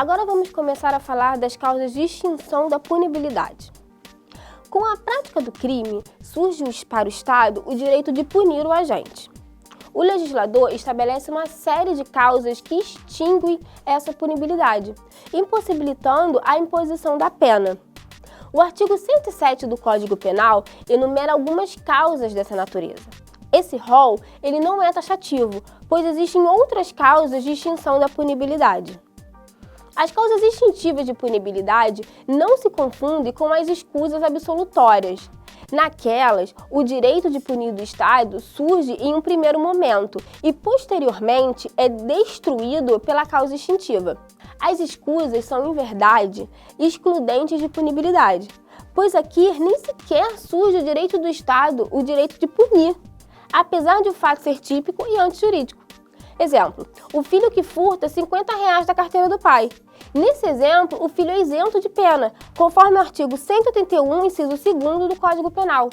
Agora vamos começar a falar das causas de extinção da punibilidade. Com a prática do crime, surge para o Estado o direito de punir o agente. O legislador estabelece uma série de causas que extinguem essa punibilidade, impossibilitando a imposição da pena. O artigo 107 do Código Penal enumera algumas causas dessa natureza. Esse rol ele não é taxativo, pois existem outras causas de extinção da punibilidade. As causas extintivas de punibilidade não se confundem com as escusas absolutórias. Naquelas, o direito de punir do Estado surge em um primeiro momento e, posteriormente, é destruído pela causa extintiva. As escusas são, em verdade, excludentes de punibilidade, pois aqui nem sequer surge o direito do Estado, o direito de punir, apesar de o fato ser típico e antijurídico. Exemplo, o filho que furta R$50 da carteira do pai. Nesse exemplo, o filho é isento de pena, conforme o artigo 181, inciso 2º do Código Penal.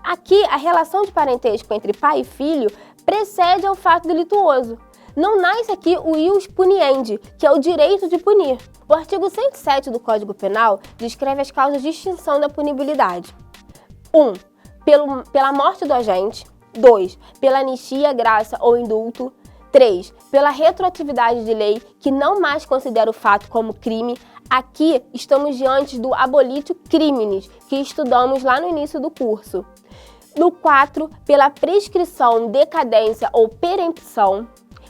Aqui, a relação de parentesco entre pai e filho precede ao fato delituoso. Não nasce aqui o ius puniendi, que é o direito de punir. O artigo 107 do Código Penal descreve as causas de extinção da punibilidade. 1. Pela morte do agente. 2. Pela anistia, graça ou indulto. 3. Pela retroatividade de lei que não mais considera o fato como crime. Aqui estamos diante do abolitio criminis, que estudamos lá no início do curso. No 4. Pela prescrição, decadência ou perempção.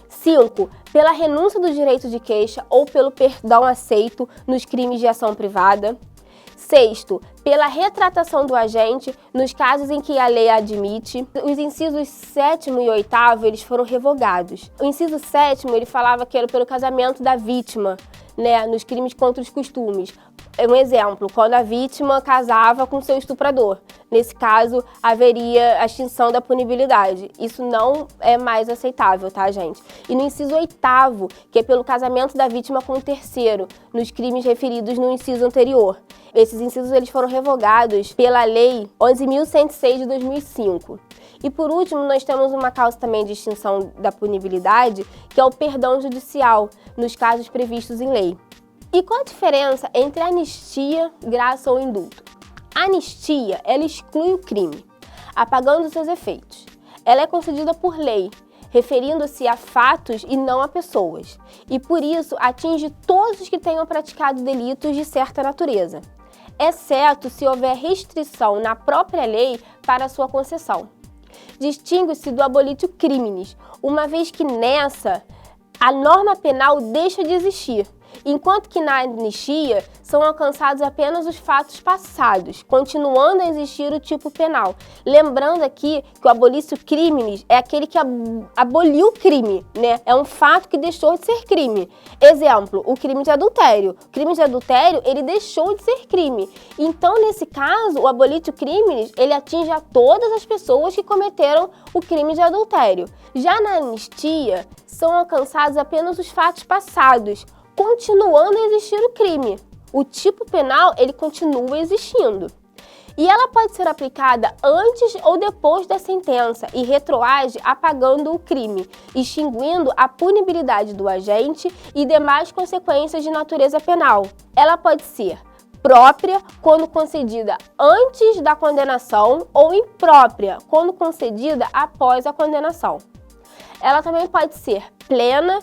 5. Pela renúncia do direito de queixa ou pelo perdão aceito nos crimes de ação privada. 6. Pela retratação do agente nos casos em que a lei admite. Os incisos 7º e 8º, eles foram revogados. O inciso 7º, ele falava que era pelo casamento da vítima, nos crimes contra os costumes. Um exemplo, quando a vítima casava com seu estuprador. Nesse caso, haveria a extinção da punibilidade. Isso não é mais aceitável, tá, gente? E no inciso 8º, que é pelo casamento da vítima com o terceiro, nos crimes referidos no inciso anterior. Esses incisos eles foram revogados pela Lei 11.106 de 2005. E por último, nós temos uma causa também de extinção da punibilidade, que é o perdão judicial, nos casos previstos em lei. E qual a diferença entre anistia, graça ou indulto? A anistia, ela exclui o crime, apagando seus efeitos. Ela é concedida por lei, referindo-se a fatos e não a pessoas, e por isso atinge todos os que tenham praticado delitos de certa natureza, exceto se houver restrição na própria lei para sua concessão. Distingue-se do abolitio criminis, uma vez que nessa a norma penal deixa de existir, enquanto que na anistia são alcançados apenas os fatos passados, continuando a existir o tipo penal. Lembrando aqui que o abolitio criminis é aquele que aboliu o crime, né? É um fato que deixou de ser crime. Exemplo, o crime de adultério. O crime de adultério, ele deixou de ser crime. Então, nesse caso, o abolitio criminis, ele atinge a todas as pessoas que cometeram o crime de adultério. Já na anistia, são alcançados apenas os fatos passados, continuando a existir o crime. O tipo penal, ele continua existindo. E ela pode ser aplicada antes ou depois da sentença e retroage apagando o crime, extinguindo a punibilidade do agente e demais consequências de natureza penal. Ela pode ser própria, quando concedida antes da condenação, ou imprópria, quando concedida após a condenação. Ela também pode ser plena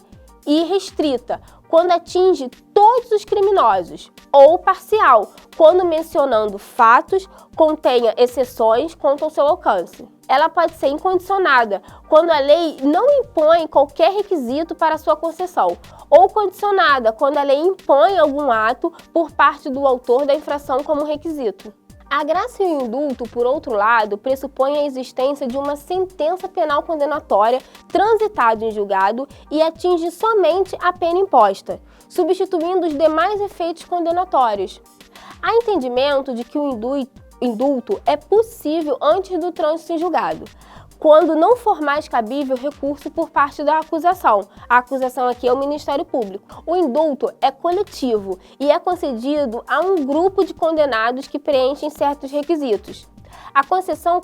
e restrita, quando atinge todos os criminosos, ou parcial, quando mencionando fatos, contenha exceções quanto ao seu alcance. Ela pode ser incondicionada, quando a lei não impõe qualquer requisito para sua concessão, ou condicionada, quando a lei impõe algum ato por parte do autor da infração como requisito. A graça e o indulto, por outro lado, pressupõem a existência de uma sentença penal condenatória transitada em julgado e atinge somente a pena imposta, substituindo os demais efeitos condenatórios. Há entendimento de que o indulto é possível antes do trânsito em julgado, quando não for mais cabível recurso por parte da acusação. A acusação aqui é o Ministério Público. O indulto é coletivo e é concedido a um grupo de condenados que preenchem certos requisitos. A concessão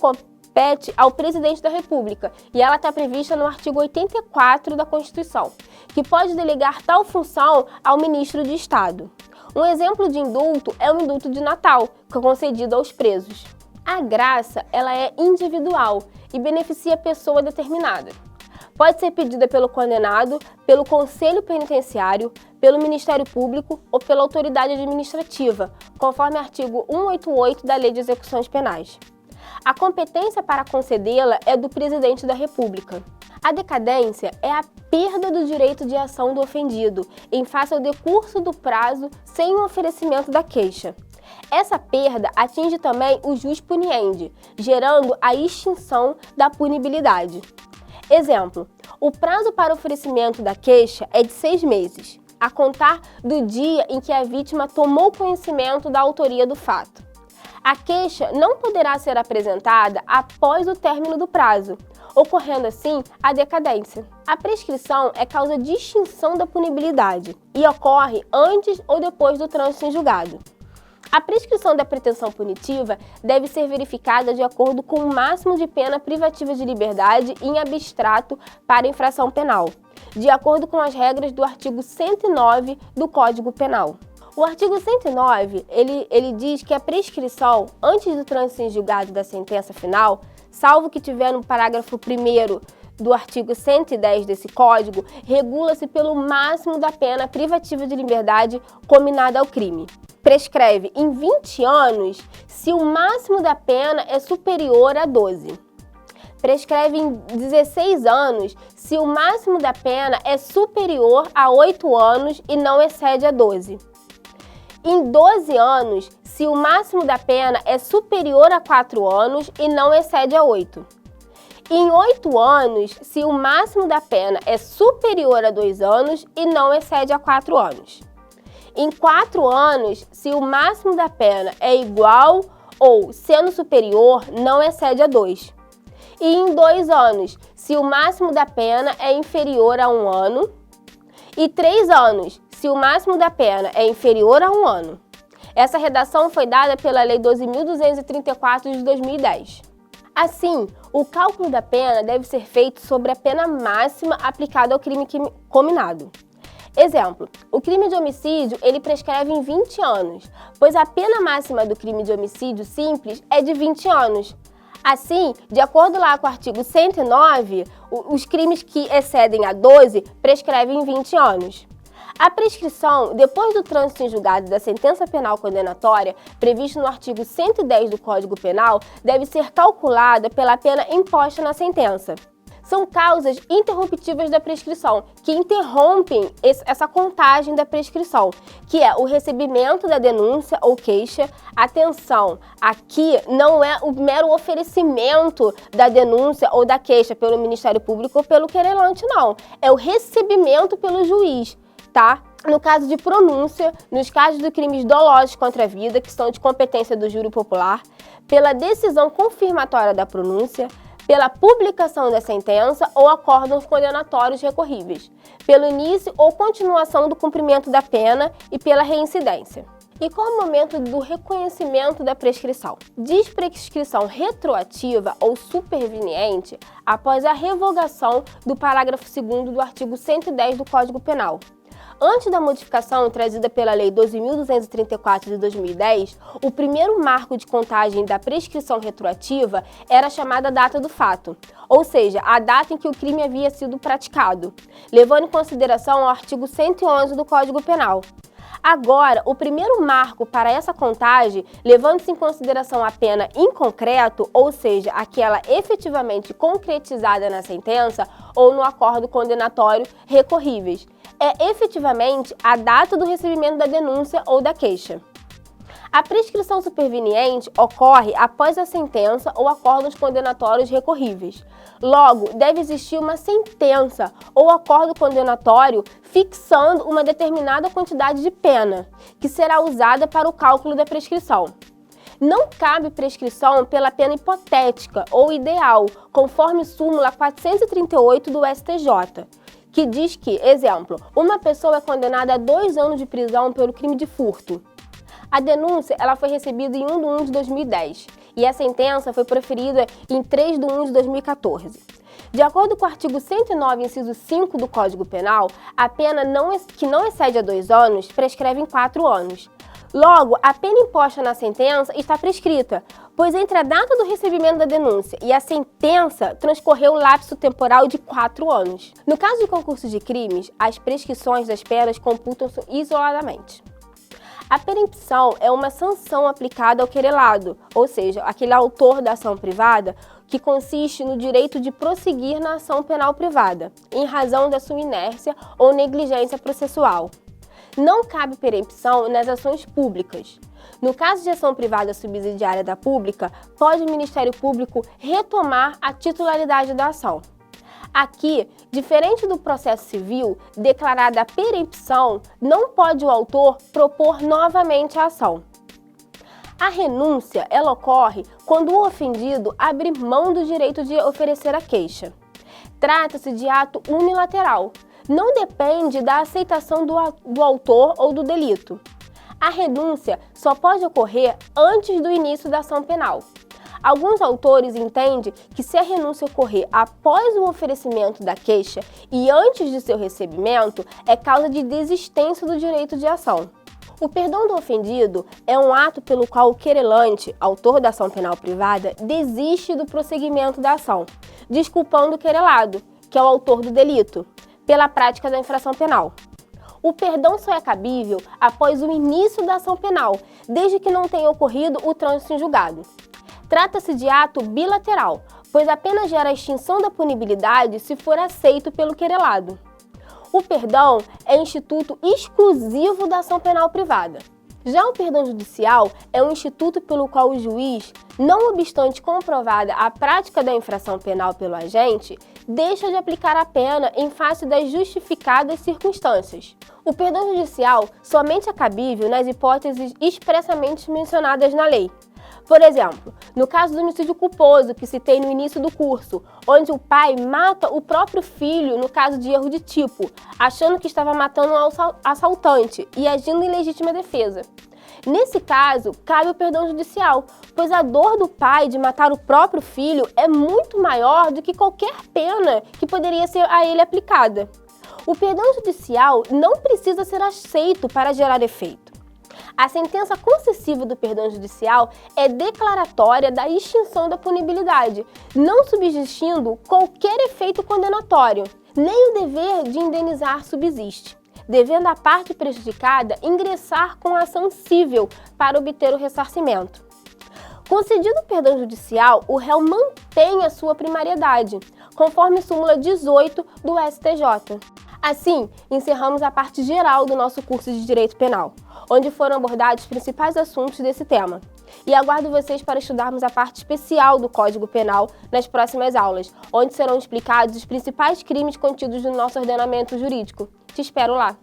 compete ao presidente da República e ela está prevista no artigo 84 da Constituição, que pode delegar tal função ao ministro de Estado. Um exemplo de indulto é o indulto de Natal, que é concedido aos presos. A graça, ela é individual e beneficia a pessoa determinada. Pode ser pedida pelo condenado, pelo Conselho Penitenciário, pelo Ministério Público ou pela autoridade administrativa, conforme artigo 188 da Lei de Execuções Penais. A competência para concedê-la é do presidente da República. A decadência é a perda do direito de ação do ofendido em face ao decurso do prazo sem o oferecimento da queixa. Essa perda atinge também o jus puniendi, gerando a extinção da punibilidade. Exemplo, o prazo para oferecimento da queixa é de 6 meses, a contar do dia em que a vítima tomou conhecimento da autoria do fato. A queixa não poderá ser apresentada após o término do prazo, ocorrendo assim a decadência. A prescrição é causa de extinção da punibilidade e ocorre antes ou depois do trânsito em julgado. A prescrição da pretensão punitiva deve ser verificada de acordo com o máximo de pena privativa de liberdade em abstrato para infração penal, de acordo com as regras do artigo 109 do Código Penal. O artigo 109, ele diz que a prescrição, antes do trânsito em julgado da sentença final, salvo que tiver no parágrafo 1º do artigo 110 desse Código, regula-se pelo máximo da pena privativa de liberdade cominada ao crime. Prescreve em 20 anos se o máximo da pena é superior a 12. Prescreve em 16 anos se o máximo da pena é superior a 8 anos e não excede a 12. Em 12 anos, se o máximo da pena é superior a 4 anos e não excede a 8. Em 8 anos, se o máximo da pena é superior a 2 anos e não excede a 4 anos. Em 4 anos, se o máximo da pena é igual ou, sendo superior, não excede a 2. E em 2 anos, se o máximo da pena é inferior a 1 ano. E 3 anos, se o máximo da pena é inferior a 1 ano. Essa redação foi dada pela Lei 12.234 de 2010. Assim, o cálculo da pena deve ser feito sobre a pena máxima aplicada ao crime cominado. Exemplo, o crime de homicídio ele prescreve em 20 anos, pois a pena máxima do crime de homicídio simples é de 20 anos. Assim, de acordo lá com o artigo 109, os crimes que excedem a 12 prescrevem em 20 anos. A prescrição, depois do trânsito em julgado da sentença penal condenatória, previsto no artigo 110 do Código Penal, deve ser calculada pela pena imposta na sentença. São causas interruptivas da prescrição, que interrompem essa contagem da prescrição, que é o recebimento da denúncia ou queixa. Atenção, aqui não é o mero oferecimento da denúncia ou da queixa pelo Ministério Público ou pelo querelante, não. É o recebimento pelo juiz, tá? No caso de pronúncia, nos casos de crimes dolosos contra a vida, que são de competência do júri popular, pela decisão confirmatória da pronúncia, pela publicação da sentença ou acórdãos condenatórios recorríveis, pelo início ou continuação do cumprimento da pena e pela reincidência. E qual é o momento do reconhecimento da prescrição? Diz prescrição retroativa ou superveniente após a revogação do parágrafo 2º do artigo 110 do Código Penal. Antes da modificação trazida pela Lei 12.234 de 2010, o primeiro marco de contagem da prescrição retroativa era a chamada data do fato, ou seja, a data em que o crime havia sido praticado, levando em consideração o artigo 111 do Código Penal. Agora, o primeiro marco para essa contagem, levando-se em consideração a pena em concreto, ou seja, aquela efetivamente concretizada na sentença ou no acordo condenatório recorríveis, é efetivamente a data do recebimento da denúncia ou da queixa. A prescrição superveniente ocorre após a sentença ou acordos condenatórios recorríveis. Logo, deve existir uma sentença ou acordo condenatório fixando uma determinada quantidade de pena, que será usada para o cálculo da prescrição. Não cabe prescrição pela pena hipotética ou ideal, conforme súmula 438 do STJ, que diz que, exemplo, uma pessoa é condenada a 2 anos de prisão pelo crime de furto. A denúncia ela foi recebida em 1 de 1 de 2010 e a sentença foi proferida em 3 de 1 de 2014. De acordo com o artigo 109, inciso 5 do Código Penal, a pena que não excede a 2 anos prescreve em 4 anos. Logo, a pena imposta na sentença está prescrita, pois entre a data do recebimento da denúncia e a sentença transcorreu o lapso temporal de 4 anos. No caso de concurso de crimes, as prescrições das penas computam-se isoladamente. A perempção é uma sanção aplicada ao querelado, ou seja, aquele autor da ação privada, que consiste no direito de prosseguir na ação penal privada, em razão da sua inércia ou negligência processual. Não cabe perempção nas ações públicas. No caso de ação privada subsidiária da pública, pode o Ministério Público retomar a titularidade da ação. Aqui, diferente do processo civil, declarada a perempção, não pode o autor propor novamente a ação. A renúncia, ela ocorre quando o ofendido abre mão do direito de oferecer a queixa. Trata-se de ato unilateral, não depende da aceitação do autor ou do delito. A renúncia só pode ocorrer antes do início da ação penal. Alguns autores entendem que se a renúncia ocorrer após o oferecimento da queixa e antes de seu recebimento, é causa de desistência do direito de ação. O perdão do ofendido é um ato pelo qual o querelante, autor da ação penal privada, desiste do prosseguimento da ação, desculpando o querelado, que é o autor do delito, pela prática da infração penal. O perdão só é cabível após o início da ação penal, desde que não tenha ocorrido o trânsito em julgado. Trata-se de ato bilateral, pois apenas gera a extinção da punibilidade se for aceito pelo querelado. O perdão é instituto exclusivo da ação penal privada. Já o perdão judicial é um instituto pelo qual o juiz, não obstante comprovada a prática da infração penal pelo agente, deixa de aplicar a pena em face das justificadas circunstâncias. O perdão judicial somente é cabível nas hipóteses expressamente mencionadas na lei. Por exemplo, no caso do homicídio culposo que citei no início do curso, onde o pai mata o próprio filho no caso de erro de tipo, achando que estava matando um assaltante e agindo em legítima defesa. Nesse caso, cabe o perdão judicial, pois a dor do pai de matar o próprio filho é muito maior do que qualquer pena que poderia ser a ele aplicada. O perdão judicial não precisa ser aceito para gerar efeito. A sentença concessiva do perdão judicial é declaratória da extinção da punibilidade, não subsistindo qualquer efeito condenatório, nem o dever de indenizar subsiste, devendo a parte prejudicada ingressar com a ação cível para obter o ressarcimento. Concedido o perdão judicial, o réu mantém a sua primariedade, conforme súmula 18 do STJ. Assim, encerramos a parte geral do nosso curso de Direito Penal, onde foram abordados os principais assuntos desse tema. E aguardo vocês para estudarmos a parte especial do Código Penal nas próximas aulas, onde serão explicados os principais crimes contidos no nosso ordenamento jurídico. Te espero lá!